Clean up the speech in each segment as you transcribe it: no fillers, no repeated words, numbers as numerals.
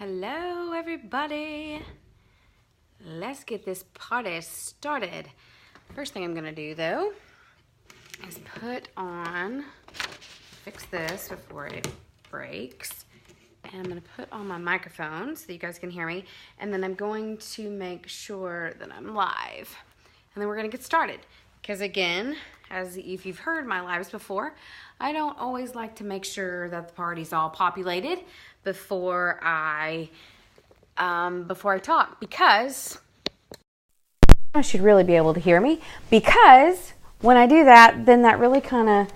Hello everybody, let's get this party started. First thing I'm gonna do though is fix this before it breaks, and I'm gonna put on my microphone so that you guys can hear me, and then I'm going to make sure that I'm live, and then we're gonna get started. Because again, as if you've heard my lives before, I don't always like to make sure that the party's all populated before I talk, because I should really be able to hear me, because when I do that, then that really kind of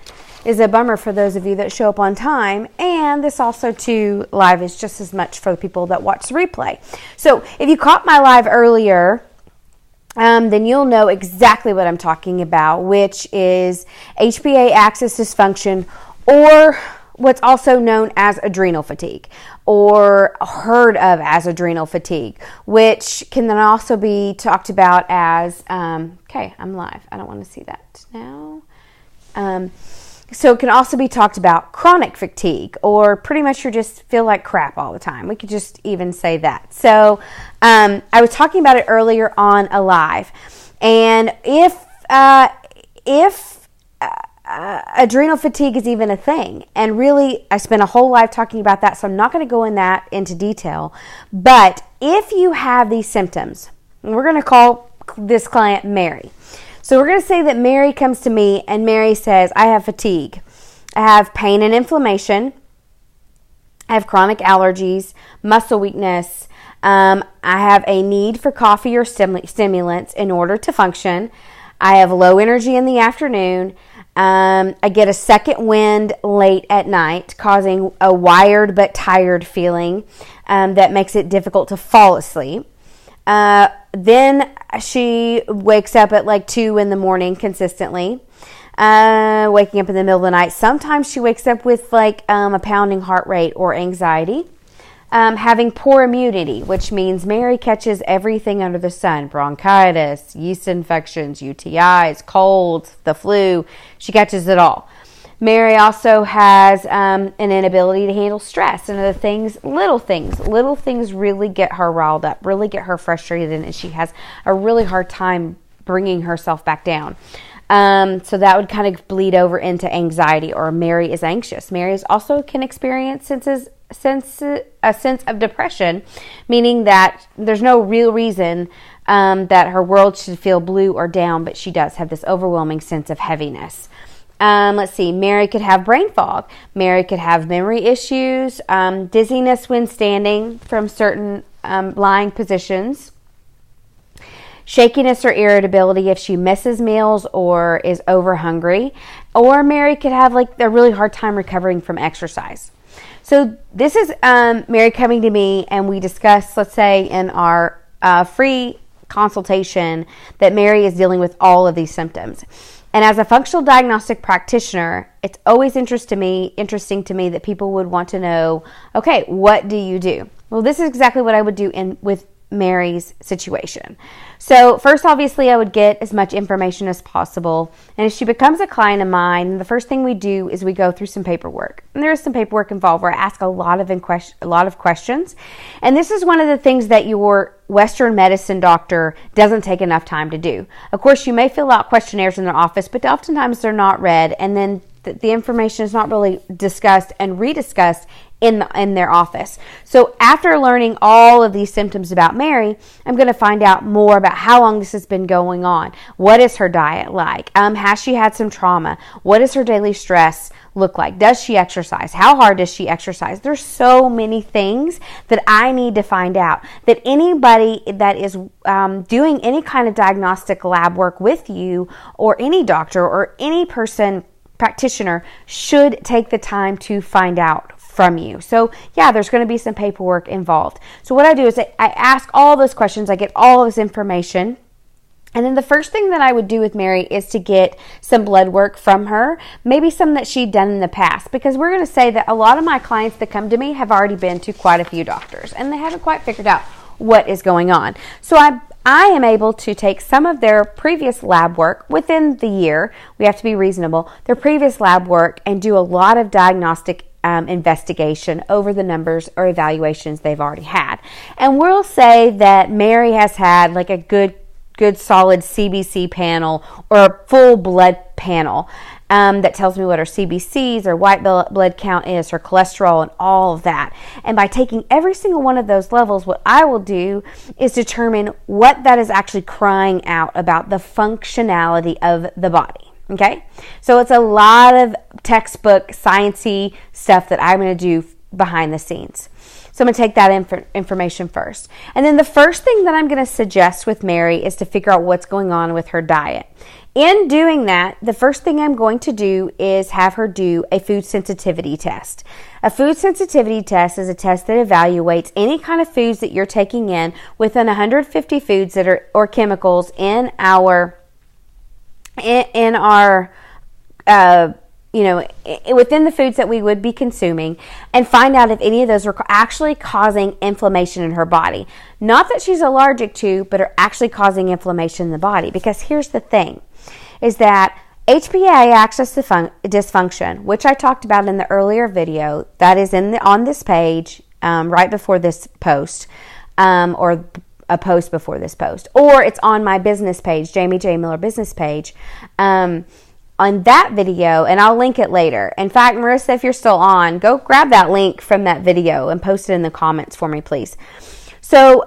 is a bummer for those of you that show up on time, and this also too live is just as much for the people that watch the replay. So if you caught my live earlier, then you'll know exactly what I'm talking about, which is HPA axis dysfunction, or what's also known as adrenal fatigue, or heard of as adrenal fatigue, which can then also be talked about as, okay, I'm live. I don't want to see that now. So it can also be talked about chronic fatigue, or pretty much you just feel like crap all the time. We could just even say that. So I was talking about it earlier on a live, and if adrenal fatigue is even a thing, and really I spent a whole life talking about that, so I'm not going to go into detail, but if you have these symptoms, we're going to call this client Mary. So we're going to say that Mary comes to me and Mary says, I have fatigue, I have pain and inflammation, I have chronic allergies, muscle weakness, I have a need for coffee or stimulants in order to function, I have low energy in the afternoon, I get a second wind late at night, causing a wired but tired feeling that makes it difficult to fall asleep. Then she wakes up at like 2 in the morning consistently, waking up in the middle of the night. Sometimes she wakes up with like a pounding heart rate or anxiety. Having poor immunity, which means Mary catches everything under the sun: bronchitis, yeast infections, UTIs, colds, the flu. She catches it all. Mary also has an inability to handle stress and other things, little things. Little things really get her riled up, really get her frustrated, and she has a really hard time bringing herself back down. So that would kind of bleed over into anxiety, or Mary is anxious. Mary also can experience a sense of depression, meaning that there's no real reason that her world should feel blue or down, but she does have this overwhelming sense of heaviness. Let's see, Mary could have brain fog. Mary could have memory issues, dizziness when standing from certain lying positions, shakiness or irritability if she misses meals or is over hungry, or Mary could have like a really hard time recovering from exercise. So this is Mary coming to me, and we discuss, let's say in our free consultation, that Mary is dealing with all of these symptoms. And as a functional diagnostic practitioner, it's always interesting to me that people would want to know, okay, what do you do? Well, this is exactly what I would do with Mary's situation. So first, obviously, I would get as much information as possible. And if she becomes a client of mine, the first thing we do is we go through some paperwork. And there is some paperwork involved where I ask a lot of questions. And this is one of the things that your Western medicine doctor doesn't take enough time to do. Of course, you may fill out questionnaires in their office, but oftentimes they're not read, and then the information is not really discussed and rediscussed in their office. So after learning all of these symptoms about Mary, I'm going to find out more about how long this has been going on. What is her diet like? Has she had some trauma? What does her daily stress look like? Does she exercise? How hard does she exercise? There's so many things that I need to find out, that anybody that is doing any kind of diagnostic lab work with you, or any doctor or any practitioner, should take the time to find out from you. So yeah, there's going to be some paperwork involved. So what I do is I ask all those questions, I get all of this information, and then the first thing that I would do with Mary is to get some blood work from her, maybe some that she'd done in the past, because we're going to say that a lot of my clients that come to me have already been to quite a few doctors, and they haven't quite figured out what is going on. So I am able to take some of their previous lab work within the year. We have to be reasonable. Their previous lab work, and do a lot of diagnostic investigation over the numbers or evaluations they've already had. And we'll say that Mary has had like a good solid CBC panel or a full blood panel that tells me what her CBCs or white blood count is, her cholesterol, and all of that. And by taking every single one of those levels, what I will do is determine what that is actually crying out about the functionality of the body. Okay? So it's a lot of textbook, sciencey stuff that I'm going to do behind the scenes. So I'm going to take that information first. And then the first thing that I'm going to suggest with Mary is to figure out what's going on with her diet. In doing that, the first thing I'm going to do is have her do a food sensitivity test. A food sensitivity test is a test that evaluates any kind of foods that you're taking in within 150 foods that are or chemicals in our within the foods that we would be consuming, and find out if any of those are actually causing inflammation in her body. Not that she's allergic to, but are actually causing inflammation in the body. Because here's the thing, is that HPA axis dysfunction, which I talked about in the earlier video, that is on this page right before this post, or a post before this post, or it's on my business page, Jamie J. Miller business page, on that video, and I'll link it later. In fact, Marissa, if you're still on, go grab that link from that video and post it in the comments for me, please. So,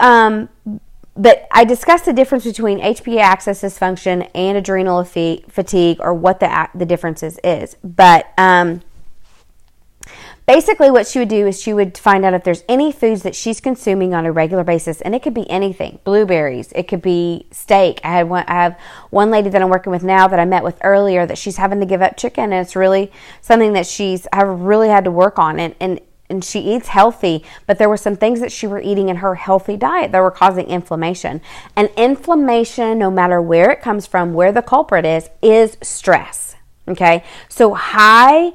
but I discussed the difference between HPA axis dysfunction and adrenal fatigue, or what the differences is. But basically what she would do is she would find out if there's any foods that she's consuming on a regular basis, and it could be anything. Blueberries, it could be steak. I have one lady that I'm working with now that I met with earlier that she's having to give up chicken, and it's really something that I really had to work on, and she eats healthy, but there were some things that she were eating in her healthy diet that were causing inflammation. And inflammation, no matter where it comes from, where the culprit is stress. Okay? So high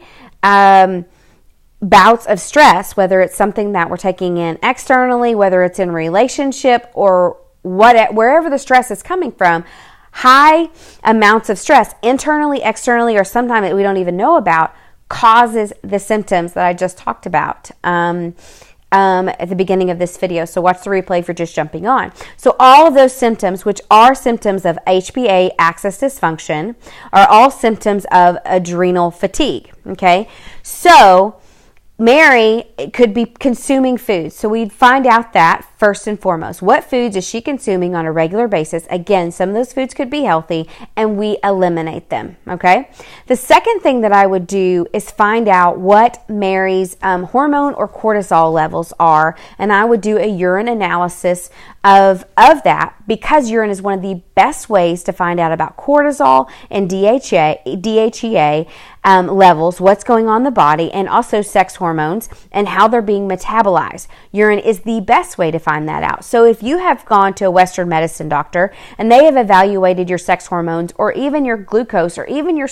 bouts of stress, whether it's something that we're taking in externally, whether it's in relationship or wherever the stress is coming from, high amounts of stress internally, externally, or sometimes that we don't even know about, causes the symptoms that I just talked about at the beginning of this video. So watch the replay if you're just jumping on. So all of those symptoms, which are symptoms of HPA axis dysfunction, are all symptoms of adrenal fatigue. Okay, so Mary could be consuming foods. So we'd find out that first and foremost. What foods is she consuming on a regular basis? Again, some of those foods could be healthy, and we eliminate them, okay? The second thing that I would do is find out what Mary's hormone or cortisol levels are, and I would do a urine analysis of that, because urine is one of the best ways to find out about cortisol and DHEA levels, what's going on in the body, and also sex hormones and how they're being metabolized. Urine is the best way to find that out. So if you have gone to a Western medicine doctor and they have evaluated your sex hormones, or even your glucose, or even your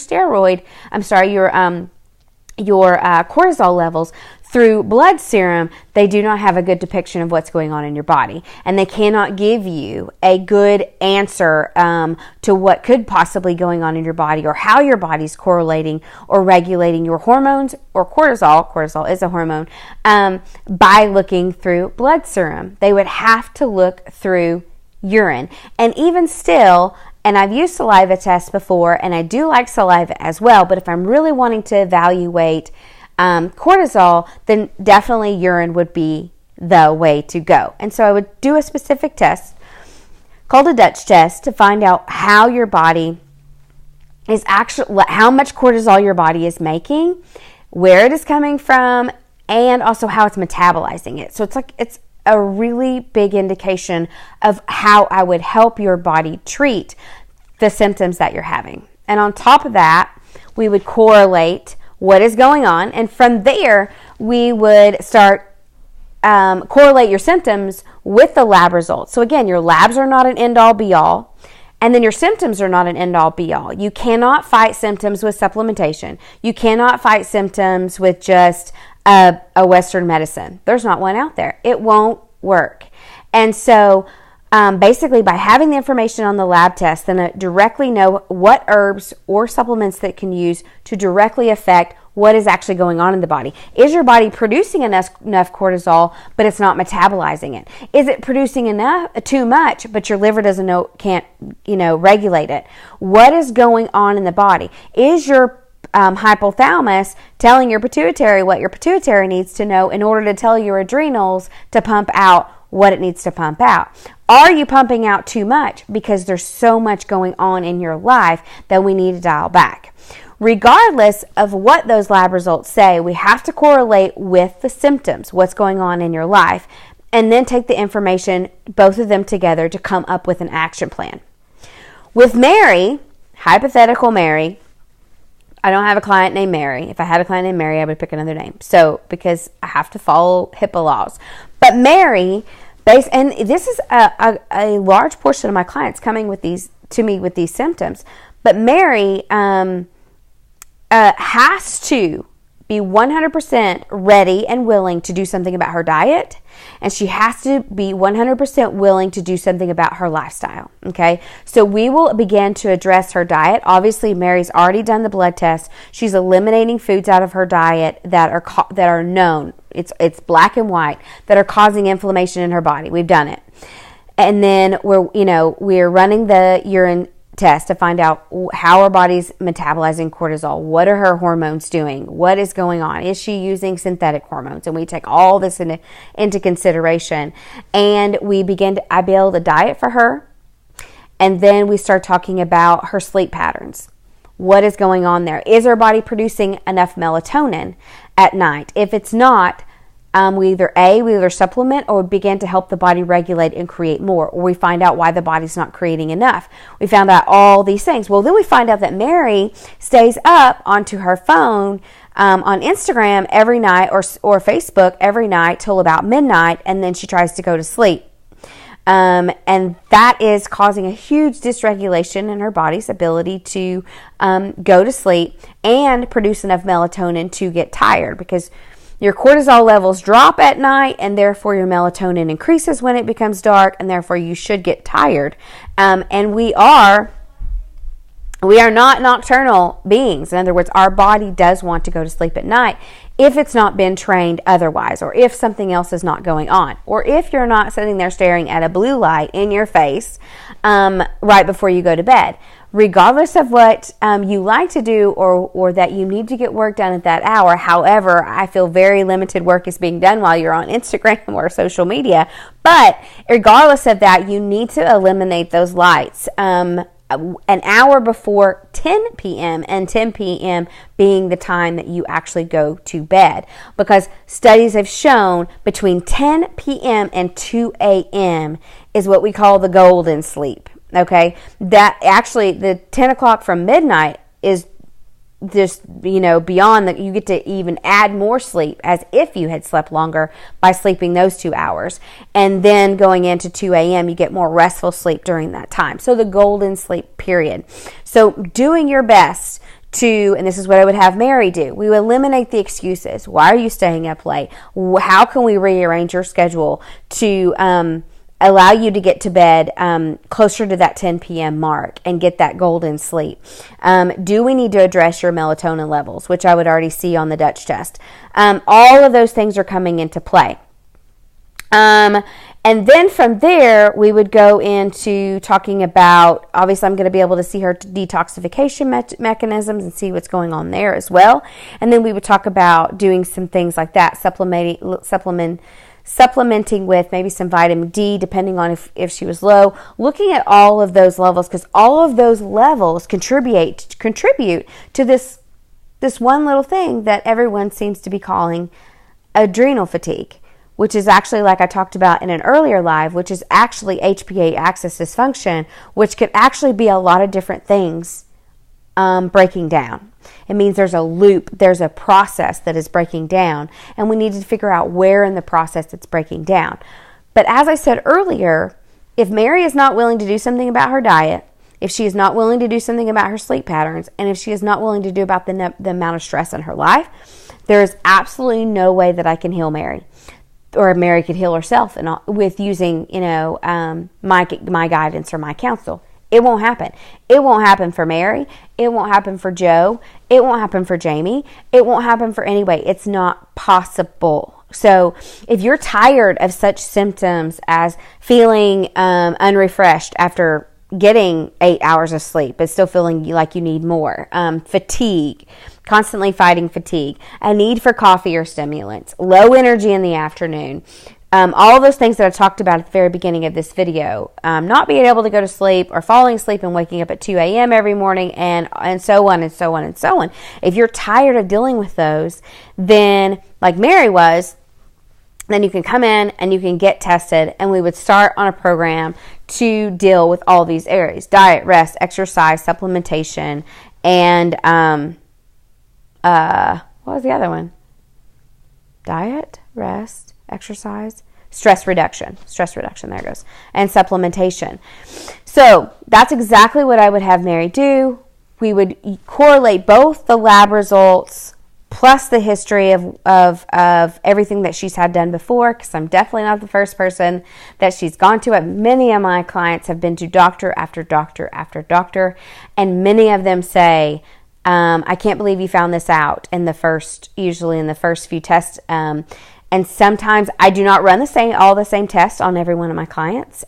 your cortisol levels through blood serum, they do not have a good depiction of what's going on in your body, and they cannot give you a good answer to what could possibly going on in your body, or how your body's correlating or regulating your hormones or cortisol is a hormone, by looking through blood serum. They would have to look through urine. And even still, and I've used saliva tests before, and I do like saliva as well, but if I'm really wanting to evaluate cortisol, then definitely urine would be the way to go. And so I would do a specific test called a Dutch test to find out how your body is actually, how much cortisol your body is making, where it is coming from, and also how it's metabolizing it. So it's a really big indication of how I would help your body treat the symptoms that you're having. And on top of that, we would correlate what is going on, and from there we would start correlate your symptoms with the lab results. So again, your labs are not an end-all be-all, and then your symptoms are not an end-all be-all. You cannot fight symptoms with supplementation. You cannot fight symptoms with just a Western medicine. There's not one out there. It won't work. And so basically, by having the information on the lab test, then I directly know what herbs or supplements that can use to directly affect what is actually going on in the body. Is your body producing enough cortisol, but it's not metabolizing it? Is it producing too much, but your liver can't regulate it? What is going on in the body? Is your hypothalamus telling your pituitary what your pituitary needs to know in order to tell your adrenals to pump out what it needs to pump out? Are you pumping out too much? Because there's so much going on in your life that we need to dial back. Regardless of what those lab results say, we have to correlate with the symptoms, what's going on in your life, and then take the information, both of them together, to come up with an action plan. With Mary, hypothetical Mary, I don't have a client named Mary. If I had a client named Mary, I would pick another name. So, because I have to follow HIPAA laws. But Mary, and this is a large portion of my clients coming to me with these symptoms. But Mary has to be 100% ready and willing to do something about her diet, and she has to be 100% willing to do something about her lifestyle, okay? So we will begin to address her diet. Obviously, Mary's already done the blood test. She's eliminating foods out of her diet that are known. It's black and white, that are causing inflammation in her body. We've done it. And then we're running the urine test to find out how her body's metabolizing cortisol. What are her hormones doing? What is going on? Is she using synthetic hormones? And we take all this into consideration. And I build a diet for her. And then we start talking about her sleep patterns. What is going on there? Is her body producing enough melatonin at night? If it's not, we either supplement or begin to help the body regulate and create more, or we find out why the body's not creating enough. We found out all these things. Well, then we find out that Mary stays up onto her phone on Instagram every night or Facebook every night till about midnight, and then she tries to go to sleep. And that is causing a huge dysregulation in her body's ability to go to sleep and produce enough melatonin to get tired, because your cortisol levels drop at night, and therefore your melatonin increases when it becomes dark, and therefore you should get tired. And we are not nocturnal beings. In other words, our body does want to go to sleep at night if it's not been trained otherwise, or if something else is not going on, or if you're not sitting there staring at a blue light in your face right before you go to bed. Regardless of what you like to do or that you need to get work done at that hour. However, I feel very limited work is being done while you're on Instagram or social media. But regardless of that, you need to eliminate those lights an hour before 10 p.m. and 10 p.m. being the time that you actually go to bed. Because studies have shown between 10 p.m. and 2 a.m. is what we call the golden sleep. Okay, that actually the 10 o'clock from midnight is just, beyond that. You get to even add more sleep as if you had slept longer by sleeping those 2 hours. And then going into 2 a.m., you get more restful sleep during that time. So the golden sleep period. So doing your best and this is what I would have Mary do. We would eliminate the excuses. Why are you staying up late? How can we rearrange your schedule to allow you to get to bed closer to that 10 p.m. mark and get that golden sleep? Do we need to address your melatonin levels, which I would already see on the Dutch test? All of those things are coming into play. And then from there, we would go into talking about, obviously I'm going to be able to see her detoxification mechanisms and see what's going on there as well. And then we would talk about doing some things like that, supplementing with maybe some vitamin D, depending on if she was low, looking at all of those levels, because all of those levels contribute to this one little thing that everyone seems to be calling adrenal fatigue, which is actually, like I talked about in an earlier live, which is actually HPA axis dysfunction, which could actually be a lot of different things breaking down. It means there's a loop, there's a process that is breaking down, and we need to figure out where in the process it's breaking down. But as I said earlier, if Mary is not willing to do something about her diet, if she is not willing to do something about her sleep patterns, and if she is not willing to do about the amount of stress in her life, there is absolutely no way that I can heal Mary, or Mary could heal herself with using, my guidance or my counsel. It won't happen. It won't happen for Mary. It won't happen for Joe. It won't happen for Jamie. It won't happen for anybody. It's not possible. So if you're tired of such symptoms as feeling unrefreshed after getting 8 hours of sleep, but still feeling like you need more, fatigue, constantly fighting fatigue, a need for coffee or stimulants, low energy in the afternoon, all those things that I talked about at the very beginning of this video, not being able to go to sleep or falling asleep and waking up at 2 a.m. every morning, and so on and so on and so on. If you're tired of dealing with those, then like Mary was, then you can come in and you can get tested, and we would start on a program to deal with all these areas: diet, rest, exercise, supplementation, and what was the other one? Diet, rest, exercise, stress reduction, there it goes, and supplementation. So that's exactly what I would have Mary do. We would correlate both the lab results plus the history of everything that she's had done before, because I'm definitely not the first person that she's gone to. Many of my clients have been to doctor after doctor after doctor, and many of them say, I can't believe you found this out usually in the first few tests. And sometimes I do not run all the same tests on every one of my clients.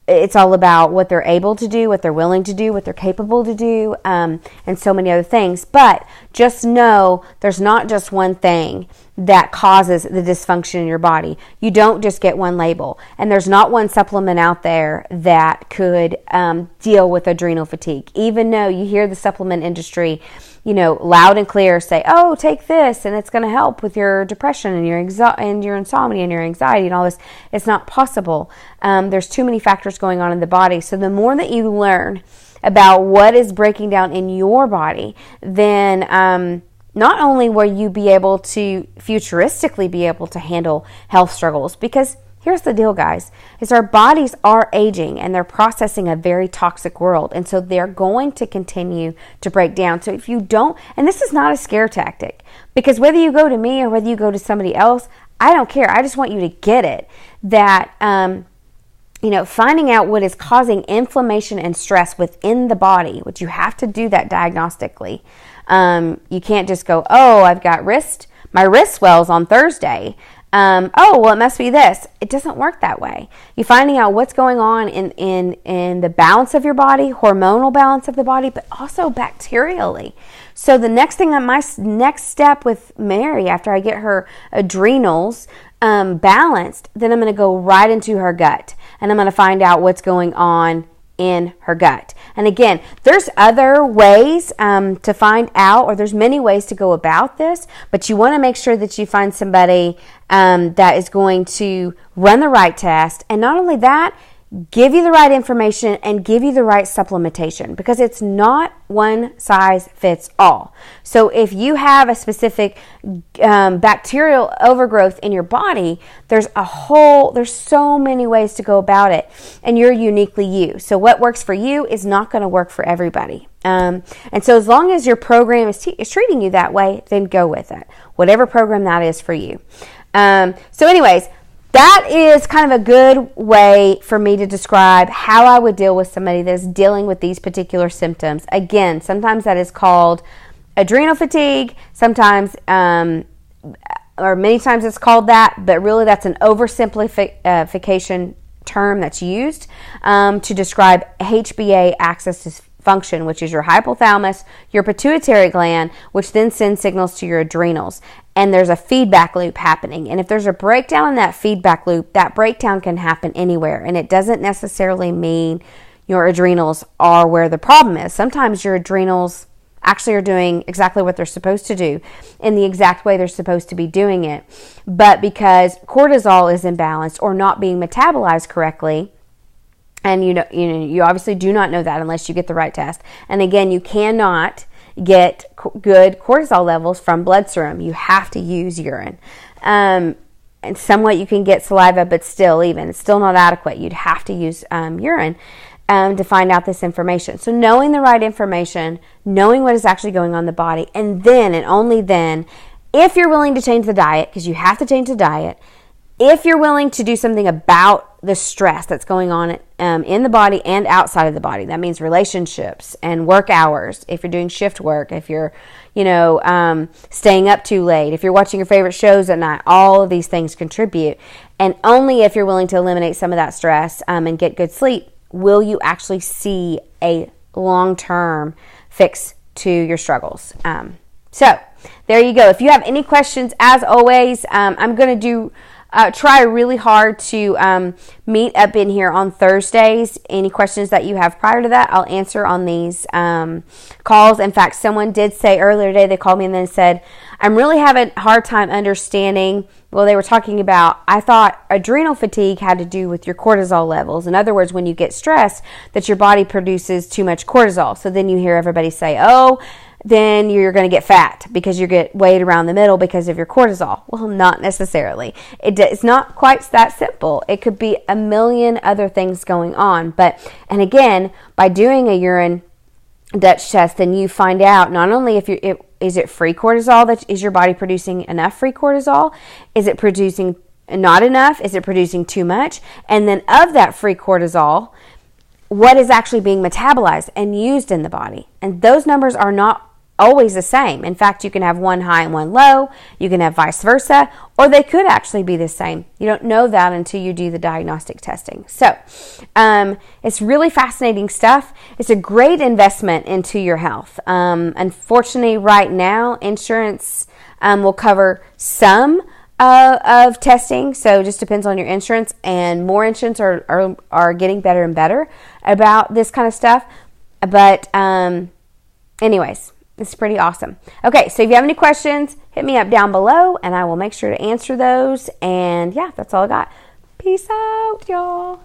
It's all about what they're able to do, what they're willing to do, what they're capable to do, and so many other things. But just know there's not just one thing that causes the dysfunction in your body. You don't just get one label. And there's not one supplement out there that could deal with adrenal fatigue. Even though you hear the supplement industry, loud and clear say, oh, take this and it's going to help with your depression and your insomnia and your anxiety and all this. It's not possible. There's too many factors going on in the body. So the more that you learn about what is breaking down in your body, then not only will you be able to futuristically be able to handle health struggles, because here's the deal, guys, is our bodies are aging and they're processing a very toxic world. And so they're going to continue to break down. So if you don't, and this is not a scare tactic, because whether you go to me or whether you go to somebody else, I don't care. I just want you to get it, that, finding out what is causing inflammation and stress within the body, which you have to do that diagnostically. You can't just go, oh, I've got my wrist swells on Thursday. It must be this. It doesn't work that way. You're finding out what's going on in the balance of your body, hormonal balance of the body, but also bacterially. So the next thing, my next step with Mary, after I get her adrenals balanced, then I'm going to go right into her gut, and I'm going to find out what's going on in her gut. And again, there's other ways to find out, or there's many ways to go about this, but you want to make sure that you find somebody that is going to run the right test, and not only that, give you the right information and give you the right supplementation, because it's not one size fits all. So if you have a specific bacterial overgrowth in your body, there's so many ways to go about it, and you're uniquely you. So what works for you is not going to work for everybody. And so as long as your program is treating you that way, then go with it, whatever program that is for you. So anyways, that is kind of a good way for me to describe how I would deal with somebody that's dealing with these particular symptoms. Again, sometimes that is called adrenal fatigue, sometimes, or many times it's called that, but really that's an oversimplification term that's used to describe HBA axis dysfunction, which is your hypothalamus, your pituitary gland, which then sends signals to your adrenals. And there's a feedback loop happening. And if there's a breakdown in that feedback loop, that breakdown can happen anywhere. And it doesn't necessarily mean your adrenals are where the problem is. Sometimes your adrenals actually are doing exactly what they're supposed to do in the exact way they're supposed to be doing it. But because cortisol is imbalanced or not being metabolized correctly, and you obviously do not know that unless you get the right test. And again, you cannot get good cortisol levels from blood serum. You have to use urine. And somewhat you can get saliva, but it's still not adequate. You'd have to use urine to find out this information. So knowing the right information, knowing what is actually going on in the body, and then and only then, if you're willing to change the diet, because you have to change the diet, if you're willing to do something about the stress that's going on in the body and outside of the body. That means relationships and work hours. If you're doing shift work, if you're, staying up too late, if you're watching your favorite shows at night, all of these things contribute. And only if you're willing to eliminate some of that stress and get good sleep will you actually see a long-term fix to your struggles. So there you go. If you have any questions, as always, I'm going to try really hard to meet up in here on Thursdays. Any questions that you have prior to that, I'll answer on these calls. In fact, someone did say earlier today, they called me and then said, I'm really having a hard time understanding. Well, they were talking about, I thought adrenal fatigue had to do with your cortisol levels. In other words, when you get stressed, that your body produces too much cortisol. So then you hear everybody say, oh, then you're going to get fat because you get weighed around the middle because of your cortisol. Well, not necessarily. It's not quite that simple. It could be a million other things going on. And again, by doing a urine Dutch test, then you find out not only is it free cortisol, is your body producing enough free cortisol? Is it producing not enough? Is it producing too much? And then of that free cortisol, what is actually being metabolized and used in the body? And those numbers are not always the same. In fact, you can have one high and one low. You can have vice versa, or they could actually be the same. You don't know that until you do the diagnostic testing. So it's really fascinating stuff. It's a great investment into your health. Unfortunately, right now, insurance will cover some of testing, so it just depends on your insurance, and more insurance are getting better and better about this kind of stuff. But anyways, it's pretty awesome. Okay, so if you have any questions, hit me up down below, and I will make sure to answer those. And yeah, that's all I got. Peace out, y'all.